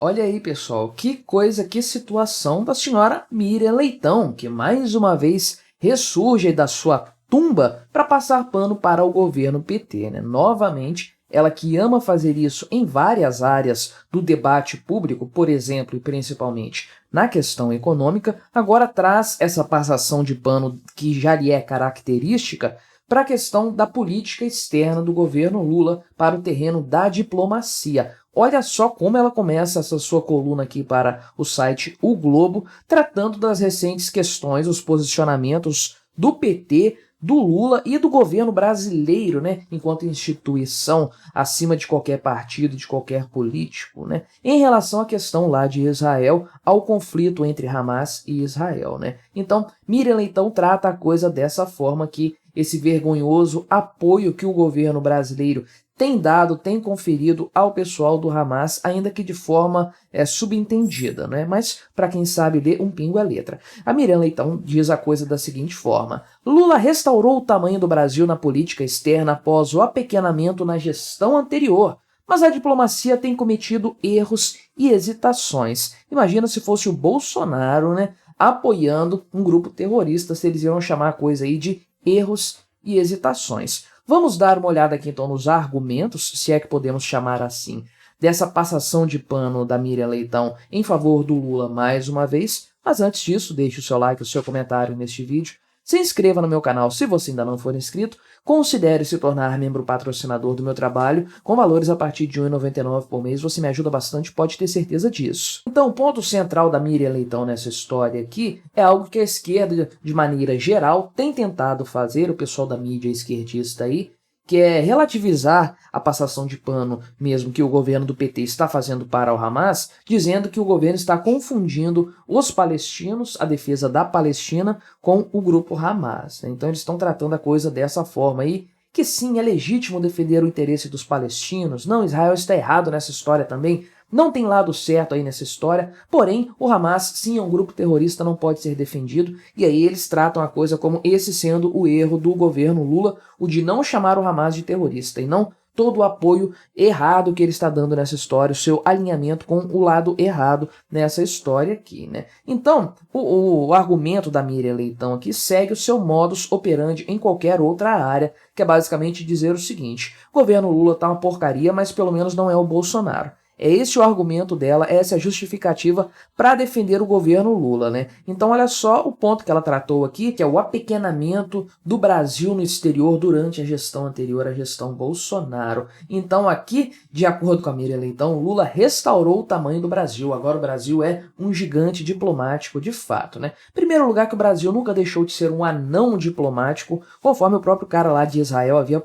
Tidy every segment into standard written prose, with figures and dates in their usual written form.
Olha aí, pessoal, que coisa, que situação da senhora Miriam Leitão, que mais uma vez ressurge da sua tumba para passar pano para o governo PT, né? Novamente, ela que ama fazer isso em várias áreas do debate público, por exemplo, e principalmente na questão econômica, agora traz essa passação de pano que já lhe é característica para a questão da política externa do governo Lula para o terreno da diplomacia. Olha só como ela começa essa sua coluna aqui para o site O Globo, tratando das recentes questões, os posicionamentos do PT, do Lula e do governo brasileiro, né, enquanto instituição acima de qualquer partido, de qualquer político, né, em relação à questão lá de Israel, ao conflito entre Hamas e Israel, né. Então, Miriam Leitão trata a coisa dessa forma que esse vergonhoso apoio que o governo brasileiro tem dado, tem conferido ao pessoal do Hamas, ainda que de forma subentendida, né? Mas para quem sabe ler, um pingo é letra. A Miriam Leitão diz a coisa da seguinte forma: Lula restaurou o tamanho do Brasil na política externa após o apequenamento na gestão anterior, mas a diplomacia tem cometido erros e hesitações. Imagina se fosse o Bolsonaro, né, apoiando um grupo terrorista, se eles iam chamar a coisa aí de erros e hesitações. Vamos dar uma olhada aqui então nos argumentos, se é que podemos chamar assim, dessa passação de pano da Miriam Leitão em favor do Lula mais uma vez. Mas antes disso, deixe o seu like, o seu comentário neste vídeo, se inscreva no meu canal se você ainda não for inscrito, considere se tornar membro patrocinador do meu trabalho, com valores a partir de R$ 1,99 por mês, você me ajuda bastante, pode ter certeza disso. Então, o ponto central da Miriam Leitão nessa história aqui é algo que a esquerda, de maneira geral, tem tentado fazer, o pessoal da mídia esquerdista aí, que é relativizar a passação de pano mesmo que o governo do PT está fazendo para o Hamas, dizendo que o governo está confundindo os palestinos, a defesa da Palestina, com o grupo Hamas. Então eles estão tratando a coisa dessa forma aí, que sim, é legítimo defender o interesse dos palestinos, não, Israel está errado nessa história também, não tem lado certo aí nessa história, porém, o Hamas, sim, é um grupo terrorista, não pode ser defendido, e aí eles tratam a coisa como esse sendo o erro do governo Lula, o de não chamar o Hamas de terrorista, e não todo o apoio errado que ele está dando nessa história, o seu alinhamento com o lado errado nessa história aqui, né? Então, o argumento da Miriam Leitão aqui segue o seu modus operandi em qualquer outra área, que é basicamente dizer o seguinte: o governo Lula tá uma porcaria, mas pelo menos não é o Bolsonaro. É esse o argumento dela, essa é a justificativa para defender o governo Lula, né? Então olha só o ponto que ela tratou aqui, que é o apequenamento do Brasil no exterior durante a gestão anterior à gestão Bolsonaro. Então aqui, de acordo com a Miriam Leitão, Lula restaurou o tamanho do Brasil. Agora o Brasil é um gigante diplomático de fato, né? Em primeiro lugar, que o Brasil nunca deixou de ser um anão diplomático, conforme o próprio cara lá de Israel havia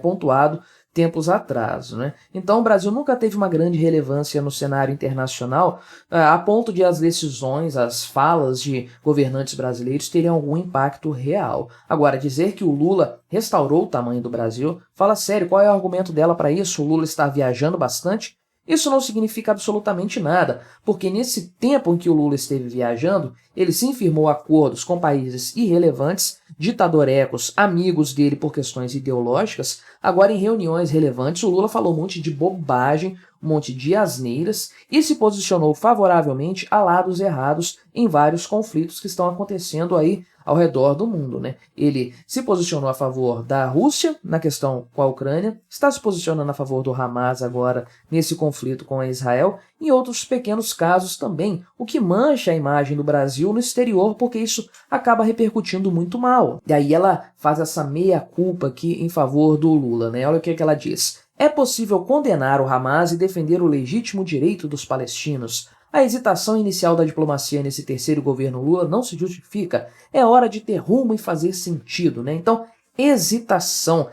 pontuado tempos atrás, né? Então o Brasil nunca teve uma grande relevância no cenário internacional a ponto de as decisões, as falas de governantes brasileiros terem algum impacto real. Agora, dizer que o Lula restaurou o tamanho do Brasil, fala sério, qual é o argumento dela para isso? O Lula está viajando bastante? Isso não significa absolutamente nada, porque nesse tempo em que o Lula esteve viajando, ele sim firmou acordos com países irrelevantes, ditadorecos, amigos dele por questões ideológicas. Agora, em reuniões relevantes, o Lula falou um monte de bobagem, um monte de asneiras e se posicionou favoravelmente a lados errados em vários conflitos que estão acontecendo aí ao redor do mundo, né? Ele se posicionou a favor da Rússia na questão com a Ucrânia, está se posicionando a favor do Hamas agora nesse conflito com Israel, e em outros pequenos casos também, o que mancha a imagem do Brasil no exterior, porque isso acaba repercutindo muito mal. E aí ela faz essa meia-culpa aqui em favor do Lula, né? Olha o que ela diz. É possível condenar o Hamas e defender o legítimo direito dos palestinos. A hesitação inicial da diplomacia nesse terceiro governo Lula não se justifica. É hora de ter rumo e fazer sentido, né? Então, hesitação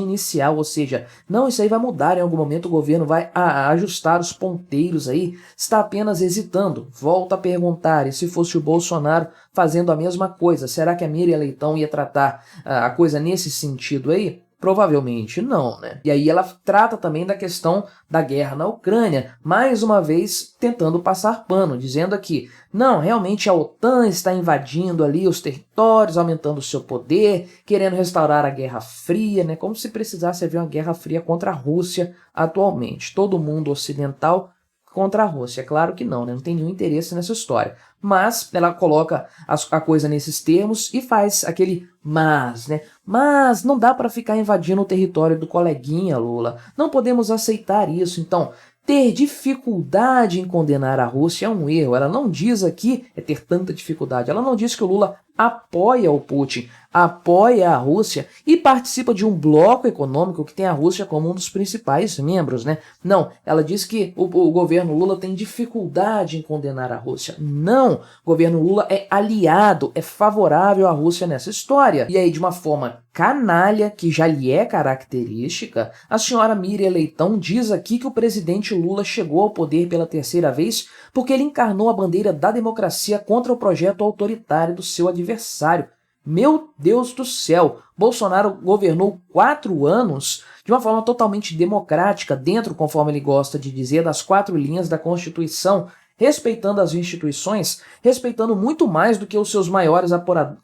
inicial, ou seja, não, isso aí vai mudar em algum momento, o governo vai ajustar os ponteiros aí, está apenas hesitando. Volta a perguntar, e se fosse o Bolsonaro fazendo a mesma coisa, será que a Miriam Leitão ia tratar a coisa nesse sentido aí? Provavelmente não, né? E aí ela trata também da questão da guerra na Ucrânia, mais uma vez tentando passar pano, dizendo aqui, não, realmente a OTAN está invadindo ali os territórios, aumentando o seu poder, querendo restaurar a Guerra Fria, né? Como se precisasse haver uma Guerra Fria contra a Rússia atualmente. Todo mundo ocidental contra a Rússia. É claro que não, né? Não tem nenhum interesse nessa história. Mas ela coloca a coisa nesses termos e faz aquele mas, né? Mas não dá para ficar invadindo o território do coleguinha, Lula. Não podemos aceitar isso. Então, ter dificuldade em condenar a Rússia é um erro. Ela não diz aqui ter tanta dificuldade. Ela não diz que o Lula apoia o Putin, apoia a Rússia e participa de um bloco econômico que tem a Rússia como um dos principais membros, né? Não, ela diz que o governo Lula tem dificuldade em condenar a Rússia. Não, o governo Lula é aliado, é favorável à Rússia nessa história. E aí, de uma forma canalha, que já lhe é característica, a senhora Miriam Leitão diz aqui que o presidente Lula chegou ao poder pela terceira vez porque ele encarnou a bandeira da democracia contra o projeto autoritário do seu adversário. Meu Deus do céu, Bolsonaro governou 4 anos de uma forma totalmente democrática, dentro, conforme ele gosta de dizer, das 4 linhas da Constituição, respeitando as instituições, respeitando muito mais do que os seus maiores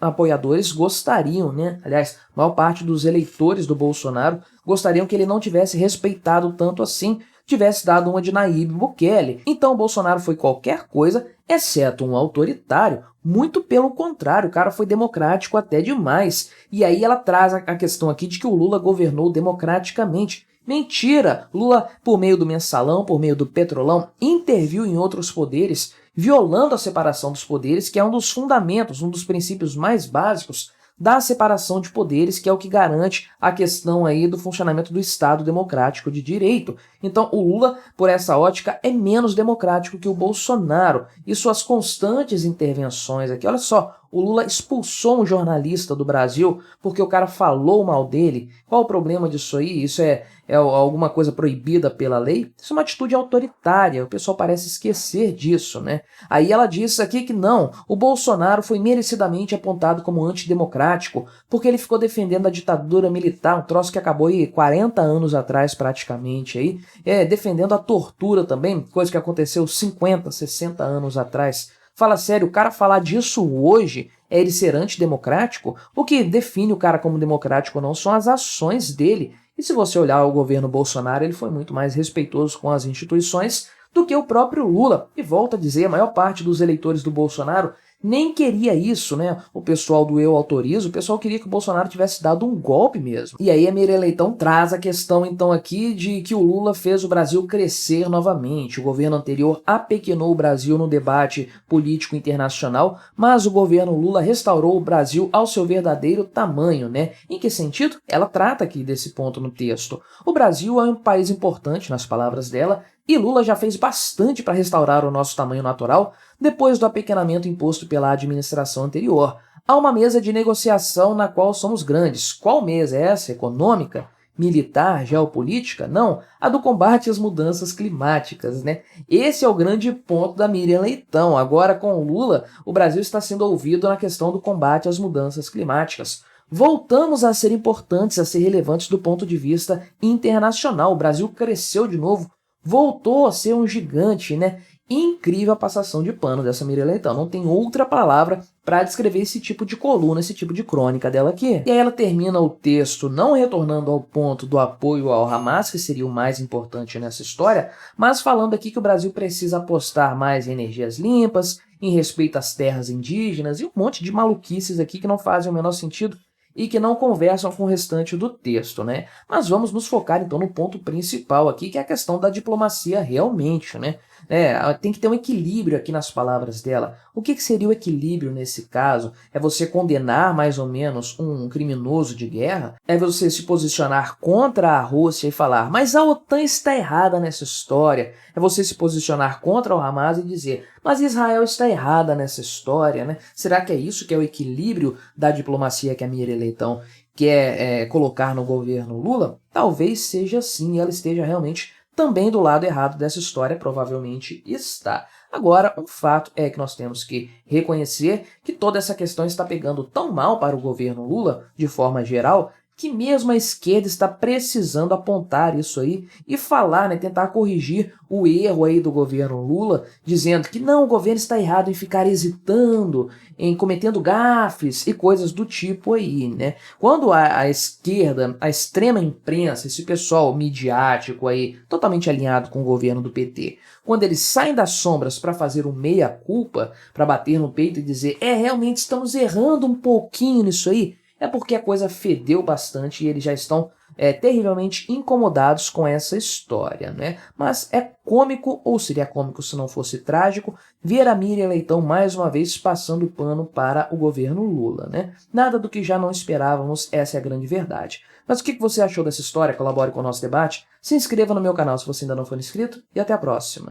apoiadores gostariam, né? Aliás, a maior parte dos eleitores do Bolsonaro gostariam que ele não tivesse respeitado tanto assim, tivesse dado uma de Nayib Bukele. Então o Bolsonaro foi qualquer coisa, exceto um autoritário. Muito pelo contrário, o cara foi democrático até demais. E aí ela traz a questão aqui de que o Lula governou democraticamente. Mentira! Lula, por meio do mensalão, por meio do petrolão, interviu em outros poderes, violando a separação dos poderes, que é um dos fundamentos, um dos princípios mais básicos da separação de poderes, que é o que garante a questão aí do funcionamento do Estado democrático de direito. Então o Lula, por essa ótica, é menos democrático que o Bolsonaro. E suas constantes intervenções aqui, olha só, o Lula expulsou um jornalista do Brasil porque o cara falou mal dele. Qual o problema disso aí? Isso é alguma coisa proibida pela lei? Isso é uma atitude autoritária, o pessoal parece esquecer disso, né? Aí ela diz aqui que não, o Bolsonaro foi merecidamente apontado como antidemocrático porque ele ficou defendendo a ditadura militar, um troço que acabou aí 40 anos atrás praticamente, aí, defendendo a tortura também, coisa que aconteceu 50, 60 anos atrás. Fala sério, o cara falar disso hoje é ele ser antidemocrático? O que define o cara como democrático ou não são as ações dele. E se você olhar o governo Bolsonaro, ele foi muito mais respeitoso com as instituições do que o próprio Lula. E volto a dizer, a maior parte dos eleitores do Bolsonaro nem queria isso, né? O pessoal do Eu Autorizo, o pessoal queria que o Bolsonaro tivesse dado um golpe mesmo. E aí a Miriam Leitão traz a questão então aqui de que o Lula fez o Brasil crescer novamente. O governo anterior apequenou o Brasil no debate político internacional, mas o governo Lula restaurou o Brasil ao seu verdadeiro tamanho, né? Em que sentido? Ela trata aqui desse ponto no texto. O Brasil é um país importante, nas palavras dela, e Lula já fez bastante para restaurar o nosso tamanho natural depois do apequenamento imposto pela administração anterior. Há uma mesa de negociação na qual somos grandes. Qual mesa é essa? Econômica? Militar? Geopolítica? Não, a do combate às mudanças climáticas, né? Esse é o grande ponto da Miriam Leitão. Agora, com o Lula, o Brasil está sendo ouvido na questão do combate às mudanças climáticas. Voltamos a ser importantes, a ser relevantes do ponto de vista internacional. O Brasil cresceu de novo, voltou a ser um gigante, né? Incrível a passação de pano dessa Miriam Leitão. Não tem outra palavra para descrever esse tipo de coluna, esse tipo de crônica dela aqui. E aí ela termina o texto não retornando ao ponto do apoio ao Hamas, que seria o mais importante nessa história, mas falando aqui que o Brasil precisa apostar mais em energias limpas, em respeito às terras indígenas e um monte de maluquices aqui que não fazem o menor sentido e que não conversam com o restante do texto, né? Mas vamos nos focar então no ponto principal aqui, que é a questão da diplomacia realmente, né? Tem que ter um equilíbrio aqui nas palavras dela. O que seria o equilíbrio nesse caso? É você condenar mais ou menos um criminoso de guerra? É você se posicionar contra a Rússia e falar, mas a OTAN está errada nessa história? É você se posicionar contra o Hamas e dizer, mas Israel está errada nessa história, né? Será que é isso que é o equilíbrio da diplomacia que a Miriam Leitão quer colocar no governo Lula? Talvez seja assim, e ela esteja realmente também do lado errado dessa história, provavelmente está. Agora, um fato é que nós temos que reconhecer que toda essa questão está pegando tão mal para o governo Lula, de forma geral, que mesmo a esquerda está precisando apontar isso aí e falar, né, tentar corrigir o erro aí do governo Lula, dizendo que não, o governo está errado em ficar hesitando, em cometendo gafes e coisas do tipo aí, né? Quando a esquerda, a extrema imprensa, esse pessoal midiático aí, totalmente alinhado com o governo do PT, quando eles saem das sombras para fazer o meia-culpa, para bater no peito e dizer, realmente estamos errando um pouquinho nisso aí, é porque a coisa fedeu bastante e eles já estão terrivelmente incomodados com essa história, né? Mas é cômico, ou seria cômico se não fosse trágico, ver a Miriam Leitão mais uma vez passando pano para o governo Lula, né? Nada do que já não esperávamos, essa é a grande verdade. Mas o que você achou dessa história? Colabore com o nosso debate, se inscreva no meu canal se você ainda não for inscrito e até a próxima.